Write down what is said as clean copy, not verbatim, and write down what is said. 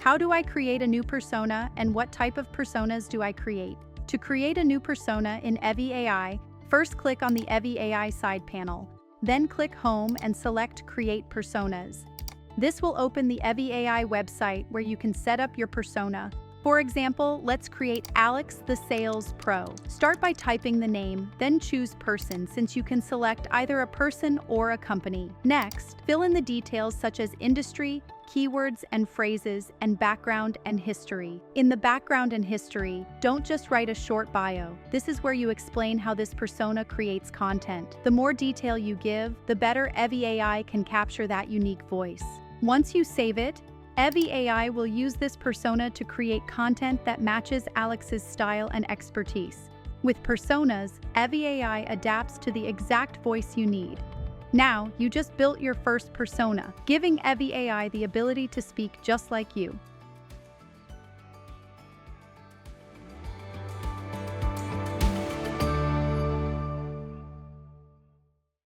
How do I create a new persona and what type of personas do I create? To create a new persona in evyAI, first click on the evyAI side panel. Then click Home and select Create Personas. This will open the evyAI website where you can set up your persona. For example, let's create Alex the Sales Pro. Start by typing the name, then choose Person since you can select either a person or a company. Next, fill in the details such as industry, keywords and phrases, and background and history. In the background and history, don't just write a short bio. This is where you explain how this persona creates content. The more detail you give, the better evyAI can capture that unique voice. Once you save it, evyAI will use this persona to create content that matches Alex's style and expertise. With personas, evyAI adapts to the exact voice you need. Now, you just built your first persona, giving evyAI the ability to speak just like you.